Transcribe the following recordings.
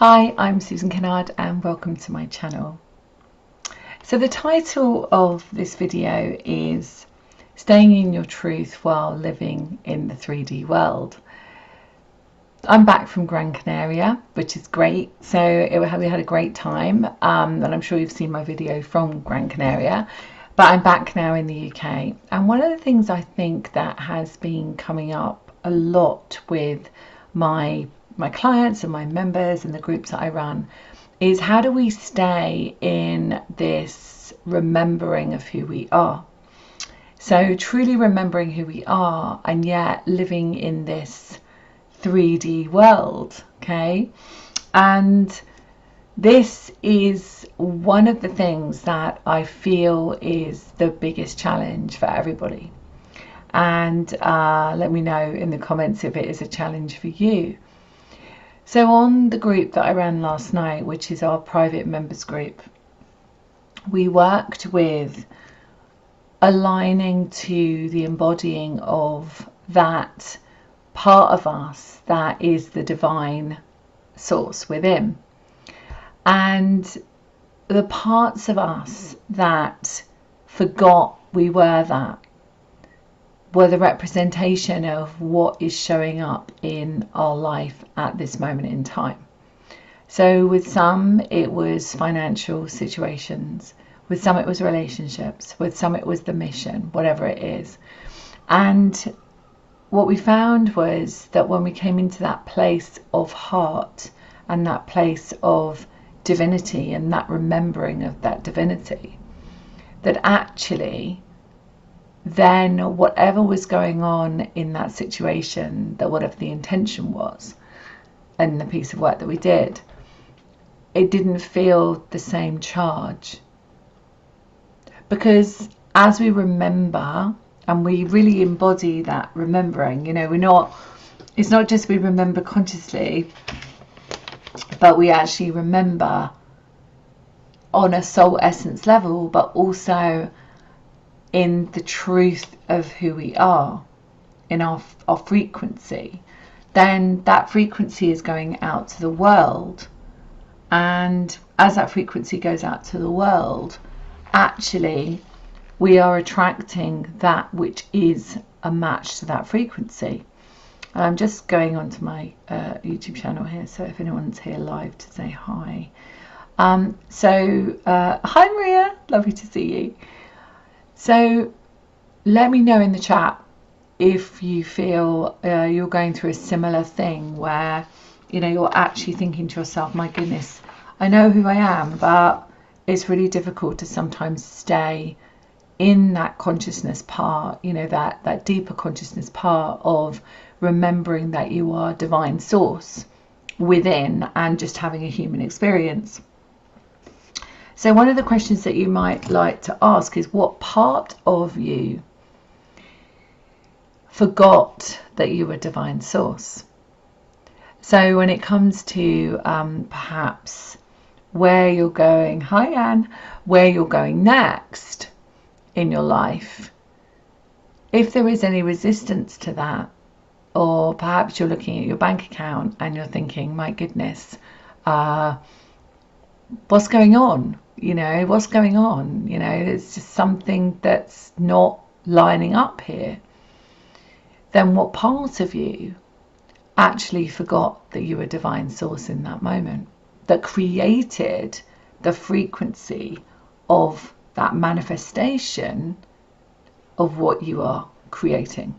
Hi, I'm Susan Kennard and welcome to my channel. So the title of this video is Staying in Your Truth While Living in the 3D World. I'm back from Gran Canaria, which is great. So we had a great time, and I'm sure you've seen my video from Gran Canaria, but I'm back now in the UK. And one of the things I think that has been coming up a lot with my clients and my members and the groups that I run is how do we stay in this remembering of who we are? So truly remembering who we are and yet living in this 3D world, okay? And this is one of the things that I feel is the biggest challenge for everybody. And let me know in the comments if it is a challenge for you. So on the group that I ran last night, which is our private members group, we worked with aligning to the embodying of that part of us that is the divine source within. And the parts of us that forgot we were that were the representation of what is showing up in our life at this moment in time. So with some it was financial situations, with some it was relationships, with some it was the mission, whatever it is. And what we found was that when we came into that place of heart and that place of divinity and that remembering of that divinity, that actually then whatever was going on in that situation, that whatever the intention was and the piece of work that we did, it didn't feel the same charge. Because as we remember and we really embody that remembering, it's not just we remember consciously, but we actually remember on a soul essence level, but also in the truth of who we are, in our frequency, then that frequency is going out to the world. And as that frequency goes out to the world, actually we are attracting that which is a match to that frequency. And I'm just going onto my YouTube channel here, so if anyone's here live to say hi. Hi Maria, lovely to see you. So let me know in the chat if you feel you're going through a similar thing where you're actually thinking to yourself, my goodness, I know who I am, but it's really difficult to sometimes stay in that consciousness part, that deeper consciousness part of remembering that you are divine source within and just having a human experience. So one of the questions that you might like to ask is, what part of you forgot that you were divine source? So when it comes to perhaps where you're going, hi Anne, where you're going next in your life, if there is any resistance to that, or perhaps you're looking at your bank account and you're thinking, my goodness, what's going on? What's going on? It's just something that's not lining up here. Then what part of you actually forgot that you were divine source in that moment, that created the frequency of that manifestation of what you are creating?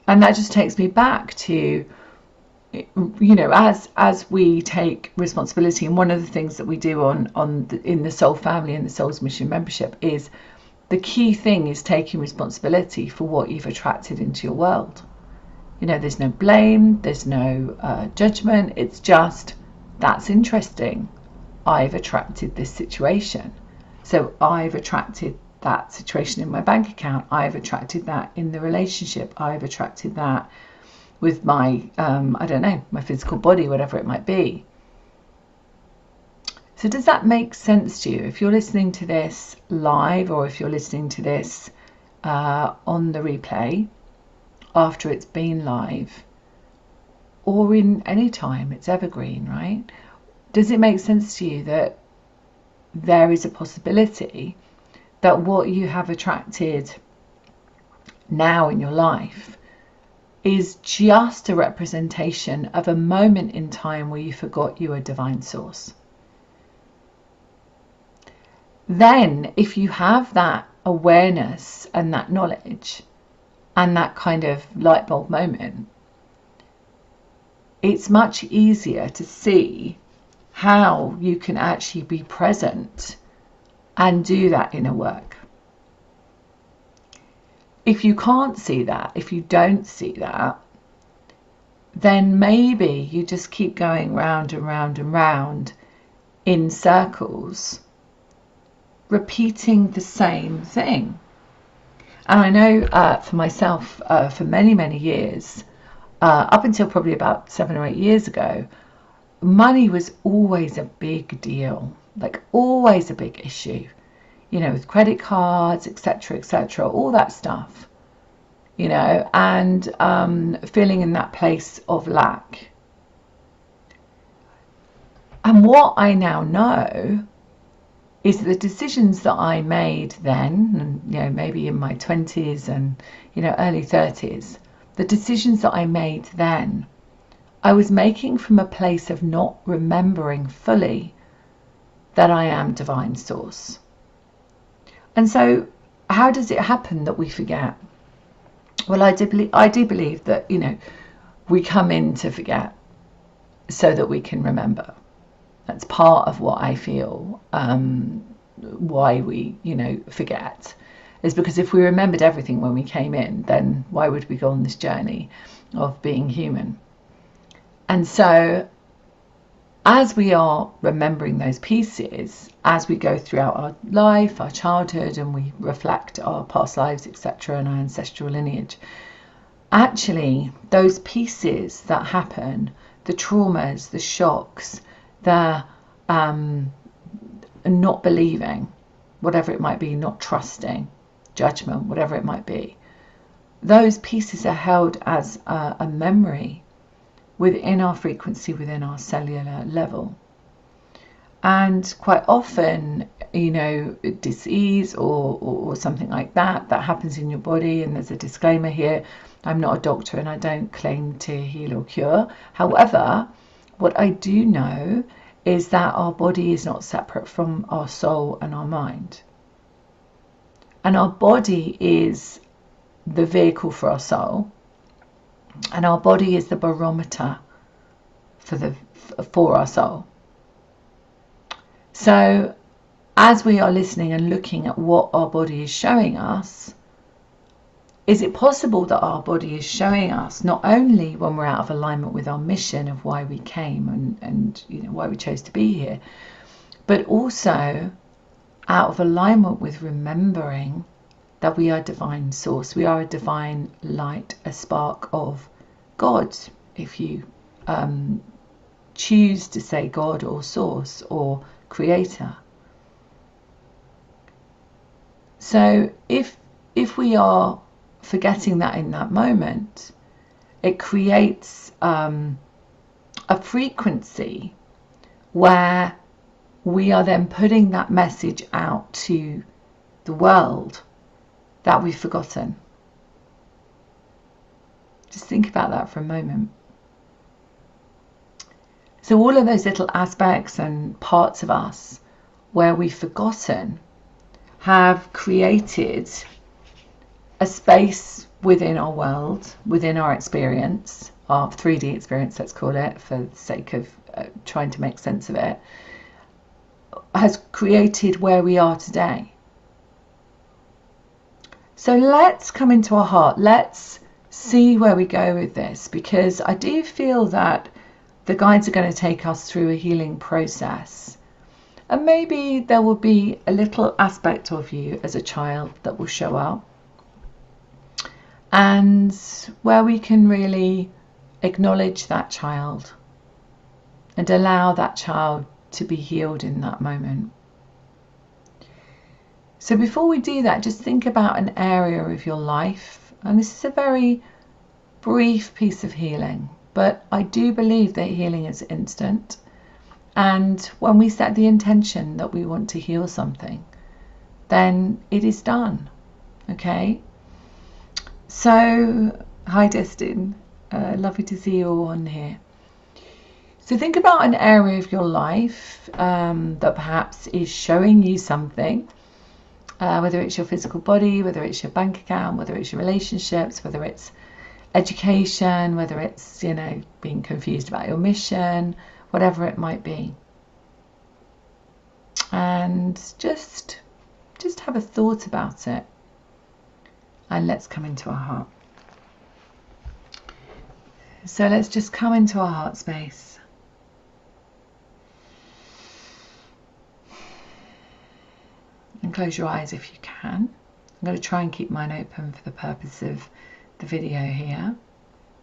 And that just takes me back to, as we take responsibility, and one of the things that we do in the Soul Family and the Soul's Mission membership is the key thing is taking responsibility for what you've attracted into your world. There's no blame, there's no judgment. It's just, that's interesting. I've attracted this situation. So I've attracted that situation in my bank account. I've attracted that in the relationship. I've attracted that with my, my physical body, whatever it might be. So does that make sense to you? If you're listening to this live, or if you're listening to this on the replay after it's been live, or in any time. It's evergreen, right? Does it make sense to you that there is a possibility that what you have attracted now in your life is just a representation of a moment in time where you forgot you were divine source? Then if you have that awareness and that knowledge and that kind of light bulb moment, it's much easier to see how you can actually be present and do that inner work. If you can't see that, if you don't see that, then maybe you just keep going round and round and round in circles, repeating the same thing. And I know for myself, for many, many years, up until probably about 7 or 8 years ago, money was always a big deal, like always a big issue, you know, with credit cards, etc., all that stuff, you know, and feeling in that place of lack. And what I now know is the decisions that I made then, and, you know, maybe in my 20s and, you know, early 30s, the decisions that I made then, I was making from a place of not remembering fully that I am divine source. And so how does it happen that we forget? Well, I do believe that, you know, we come in to forget so that we can remember. That's part of what I feel why we, you know, forget, is because if we remembered everything when we came in, then why would we go on this journey of being human? And so as we are remembering those pieces, as we go throughout our life, our childhood, and we reflect our past lives, etc., and our ancestral lineage, actually those pieces that happen, the traumas, the shocks, the not believing, whatever it might be, not trusting, judgment, whatever it might be, those pieces are held as a memory within our frequency, within our cellular level. And quite often, you know, disease or something like that happens in your body, and there's a disclaimer here, I'm not a doctor and I don't claim to heal or cure. However, what I do know is that our body is not separate from our soul and our mind. And our body is the vehicle for our soul, and our body is the barometer for our soul. So as we are listening and looking at what our body is showing us, is it possible that our body is showing us not only when we're out of alignment with our mission of why we came and you know, why we chose to be here, but also out of alignment with remembering that we are divine source, we are a divine light, a spark of God, if you choose to say God or source or creator. So if we are forgetting that in that moment, it creates a frequency where we are then putting that message out to the world that we've forgotten. Just think about that for a moment. So all of those little aspects and parts of us where we've forgotten have created a space within our world, within our experience, our 3D experience, let's call it, for the sake of trying to make sense of it, has created where we are today. So let's come into our heart. Let's see where we go with this, because I do feel that the guides are going to take us through a healing process. And maybe there will be a little aspect of you as a child that will show up, and where we can really acknowledge that child and allow that child to be healed in that moment. So before we do that, just think about an area of your life, and this is a very brief piece of healing. But I do believe that healing is instant. And when we set the intention that we want to heal something, then it is done. Okay? So, hi Destin. Lovely to see you all on here. So think about an area of your life that perhaps is showing you something, whether it's your physical body, whether it's your bank account, whether it's your relationships, whether it's education, whether it's, you know, being confused about your mission, whatever it might be. And just have a thought about it, and let's come into our heart. So let's just come into our heart space. And close your eyes if you can. I'm going to try and keep mine open for the purpose of the video here,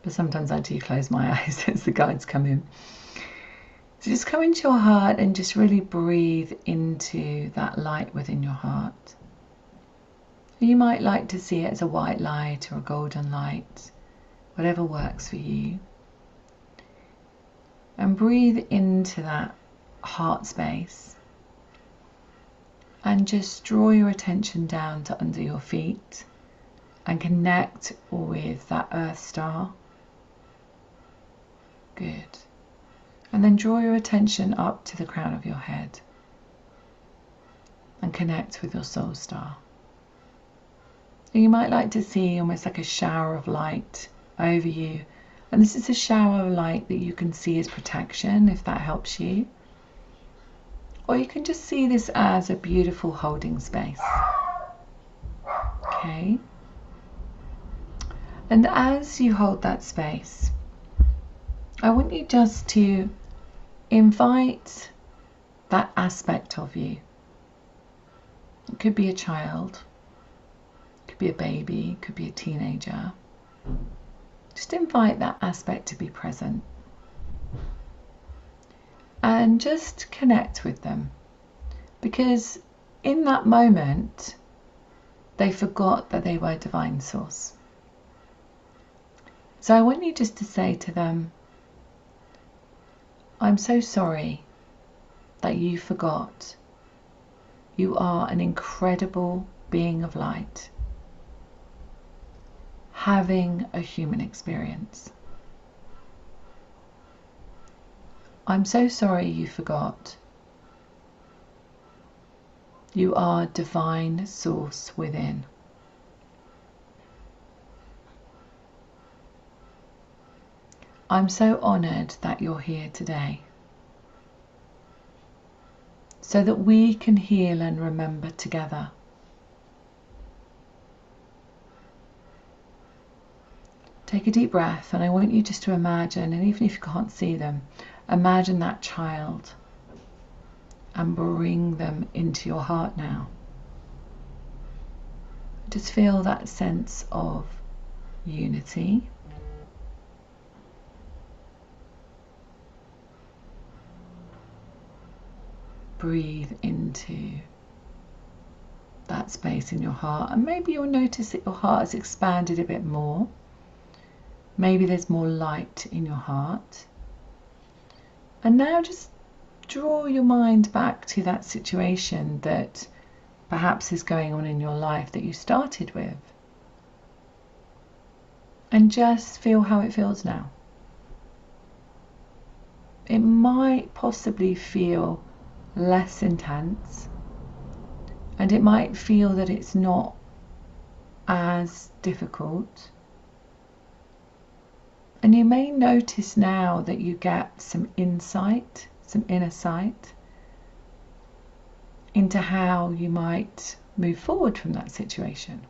but sometimes I do close my eyes as the guides come in. So just come into your heart and just really breathe into that light within your heart. You might like to see it as a white light or a golden light, whatever works for you. And breathe into that heart space and just draw your attention down to under your feet and connect with that earth star. Good. And then draw your attention up to the crown of your head and connect with your soul star. You might like to see almost like a shower of light over you. And this is a shower of light that you can see as protection, if that helps you. Or you can just see this as a beautiful holding space. Okay. And as you hold that space, I want you just to invite that aspect of you. It could be a child, it could be a baby, it could be a teenager. Just invite that aspect to be present. And just connect with them. Because in that moment, they forgot that they were divine source. So I want you just to say to them, I'm so sorry that you forgot. You are an incredible being of light, having a human experience. I'm so sorry you forgot. You are divine source within. I'm so honoured that you're here today, so that we can heal and remember together. Take a deep breath, and I want you just to imagine, and even if you can't see them, imagine that child and bring them into your heart now. Just feel that sense of unity. Breathe into that space in your heart, and maybe you'll notice that your heart has expanded a bit more. Maybe there's more light in your heart. And now just draw your mind back to that situation that perhaps is going on in your life that you started with. And just feel how it feels now. It might possibly feel less intense, and it might feel that it's not as difficult. And you may notice now that you get some insight, some inner sight into how you might move forward from that situation.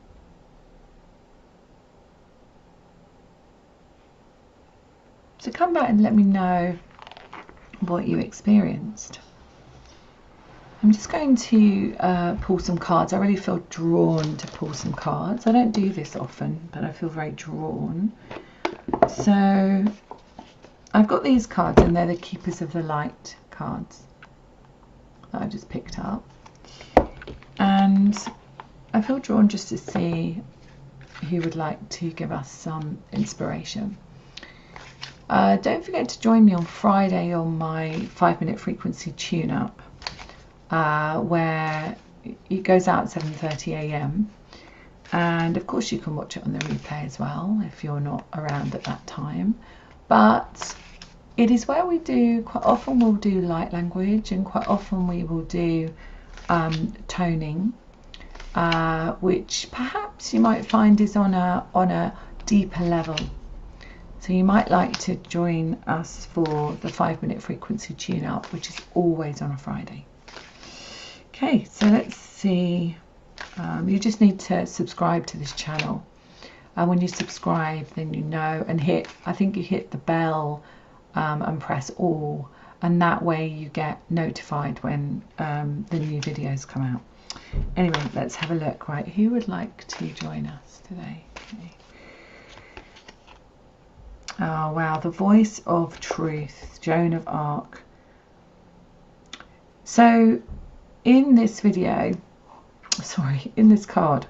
So come back and let me know what you experienced. I'm just going to pull some cards. I really feel drawn to pull some cards. I don't do this often, but I feel very drawn. So I've got these cards, and they're the Keepers of the Light cards that I just picked up. And I feel drawn just to see who would like to give us some inspiration. don't forget to join me on Friday on my 5-minute frequency tune-up, where it goes out at 7:30 a.m. And of course you can watch it on the replay as well if you're not around at that time. But it is where we do, quite often we'll do light language, and quite often we will do toning, which perhaps you might find is on a deeper level. So you might like to join us for the 5-minute frequency tune-up, which is always on a Friday. Okay, so let's see. You just need to subscribe to this channel, and when you subscribe, then you know, and I think you hit the bell and press all, and that way you get notified when the new videos come out. Anyway, let's have a look. Right, who would like to join us today? Okay. Oh wow, the voice of truth, Joan of Arc. So in this video, in this card,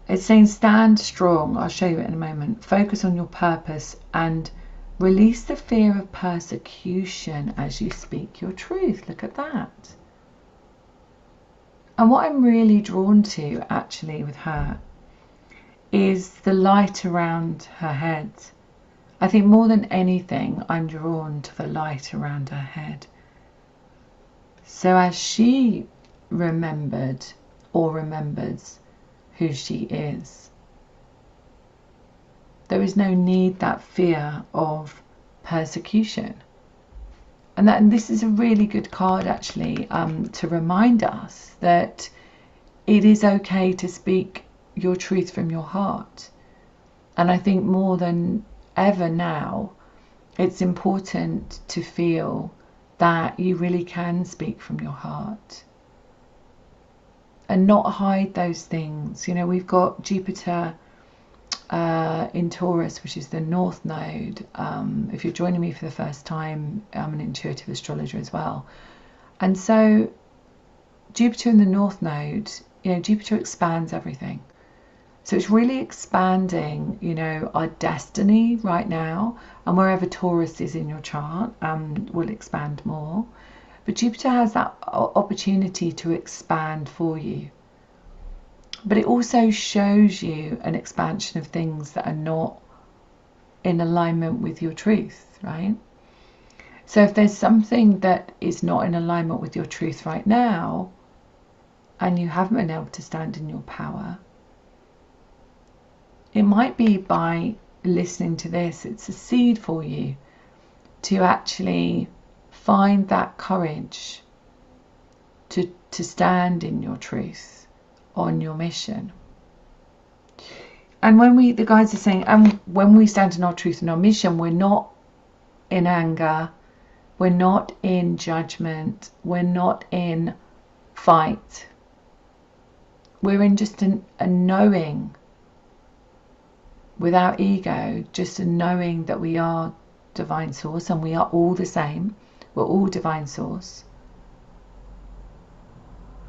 it's saying stand strong. I'll show you it in a moment. Focus on your purpose and release the fear of persecution as you speak your truth. Look at that. And what I'm really drawn to actually with her is the light around her head. I think more than anything, I'm drawn to the light around her head. So as she remembered or remembers who she is, there is no need that fear of persecution. And this is a really good card actually, to remind us that it is okay to speak your truth from your heart. And I think more than ever now, it's important to feel that you really can speak from your heart and not hide those things. You know, we've got Jupiter in Taurus, which is the North Node. If you're joining me for the first time, I'm an intuitive astrologer as well. And so Jupiter in the North Node, you know, Jupiter expands everything. So it's really expanding, you know, our destiny right now, and wherever Taurus is in your chart will expand more. But Jupiter has that opportunity to expand for you. But it also shows you an expansion of things that are not in alignment with your truth, right? So if there's something that is not in alignment with your truth right now, and you haven't been able to stand in your power, it might be by listening to this, it's a seed for you to actually find that courage to stand in your truth on your mission. And when the guys are saying, and when we stand in our truth and our mission, we're not in anger, we're not in judgment, we're not in fight. We're in just a knowing, without ego, just a knowing that we are divine source, and we are all the same. We're all divine source.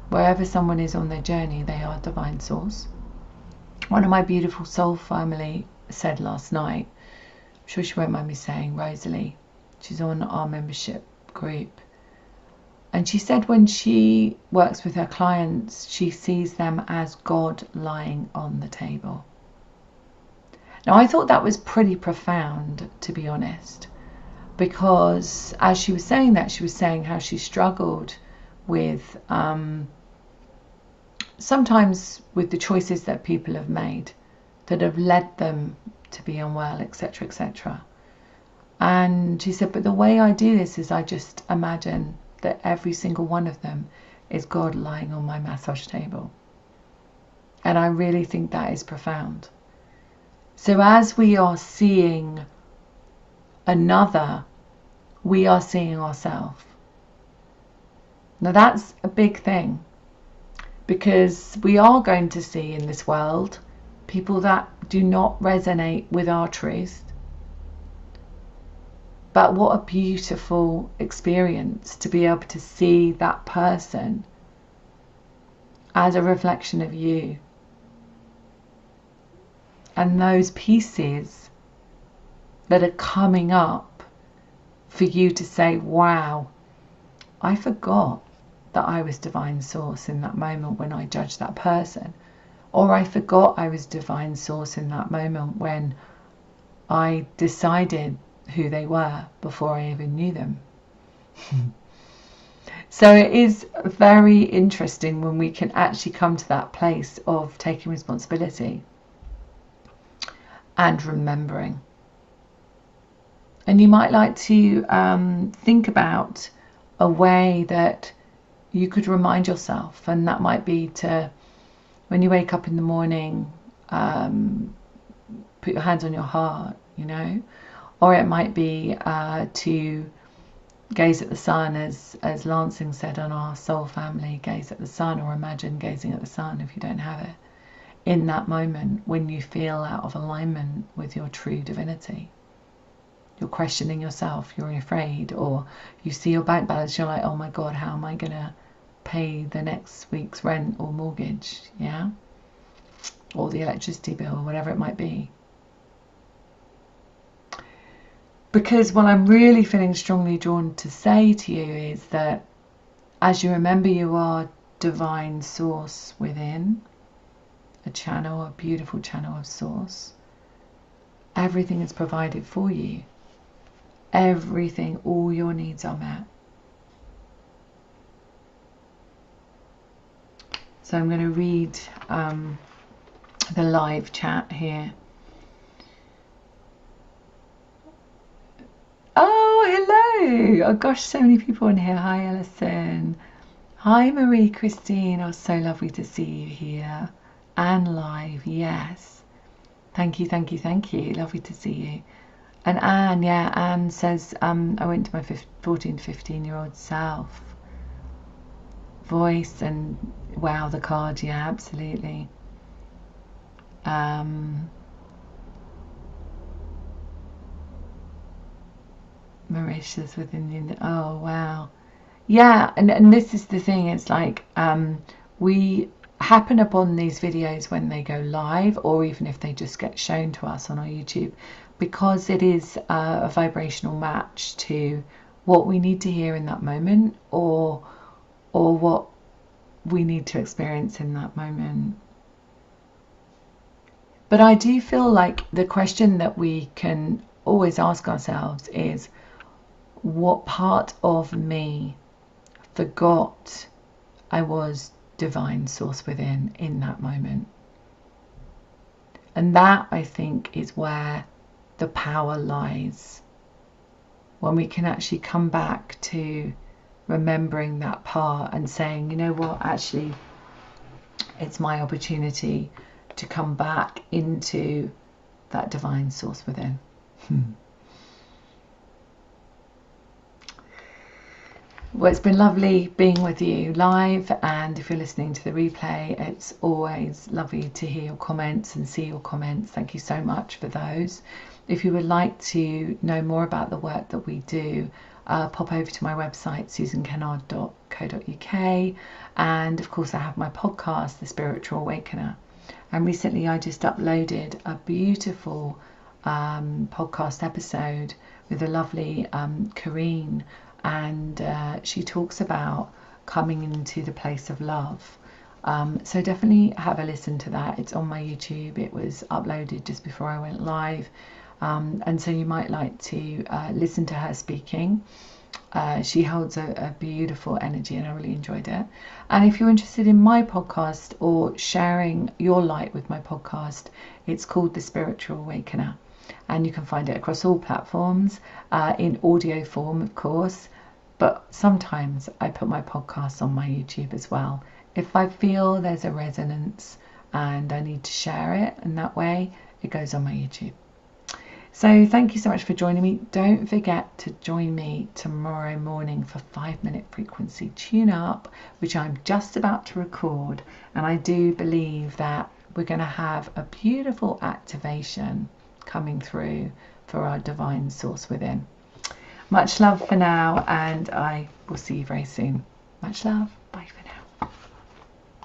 Wherever someone is on their journey, they are divine source. One of my beautiful soul family said last night, I'm sure she won't mind me saying, Rosalie, she's on our membership group, and she said when she works with her clients, she sees them as God lying on the table. Now, I thought that was pretty profound, to be honest, because as she was saying that, she was saying how she struggled with sometimes with the choices that people have made that have led them to be unwell, etc., etc. And she said, but the way I do this is I just imagine that every single one of them is God lying on my massage table. And I really think that is profound. So as we are seeing another, we are seeing ourselves. Now that's a big thing, because we are going to see in this world people that do not resonate with our truth. But what a beautiful experience to be able to see that person as a reflection of you. And those pieces that are coming up for you to say, wow, I forgot that I was divine source in that moment when I judged that person. Or I forgot I was divine source in that moment when I decided who they were before I even knew them. So it is very interesting when we can actually come to that place of taking responsibility and remembering. And you might like to think about a way that you could remind yourself, and that might be to, when you wake up in the morning, put your hands on your heart, you know, or it might be to gaze at the sun, as Lansing said on our Soul Family, gaze at the sun, or imagine gazing at the sun if you don't have it, in that moment when you feel out of alignment with your true divinity. You're questioning yourself, you're afraid, or you see your bank balance, you're like, oh my God, how am I going to pay the next week's rent or mortgage, yeah? Or the electricity bill, or whatever it might be. Because what I'm really feeling strongly drawn to say to you is that as you remember you are divine source within, a channel, a beautiful channel of source, everything is provided for you. Everything, all your needs are met. So I'm going to read the live chat here. Oh, hello! Oh gosh, so many people in here. Hi, Alison. Hi, Marie Christine. Oh, so lovely to see you here. And live, yes. Thank you, thank you, thank you. Lovely to see you. And Anne, yeah, Anne says, I went to my 14 to 15-year-old self. Voice and, wow, the card, yeah, absolutely. Mauritius within the, oh, wow. Yeah, and this is the thing, it's like we happen upon these videos when they go live, or even if they just get shown to us on our YouTube, because it is a vibrational match to what we need to hear in that moment, or what we need to experience in that moment. But I do feel like the question that we can always ask ourselves is, what part of me forgot I was divine source within in that moment? And that, I think, is where the power lies, when we can actually come back to remembering that part and saying, you know what, actually it's my opportunity to come back into that divine source within. Well, it's been lovely being with you live, and if you're listening to the replay, it's always lovely to hear your comments and see your comments. Thank you so much for those. If you would like to know more about the work that we do, pop over to my website, susankennard.co.uk, and of course I have my podcast, The Spiritual Awakener, and recently I just uploaded a beautiful podcast episode with the lovely Kareen, and she talks about coming into the place of love. So definitely have a listen to that. It's on my YouTube. It was uploaded just before I went live, and so you might like to listen to her speaking. She holds a beautiful energy, and I really enjoyed it. And if you're interested in my podcast or sharing your light with my podcast, it's called The Spiritual Awakener, and you can find it across all platforms in audio form, of course, but sometimes I put my podcasts on my YouTube as well if I feel there's a resonance and I need to share it, and that way it goes on my YouTube. So thank you so much for joining me. Don't forget to join me tomorrow morning for 5-minute frequency tune up, which I'm just about to record, and I do believe that we're going to have a beautiful activation coming through for our divine source within. Much love for now, and I will see you very soon. Much love. Bye for now.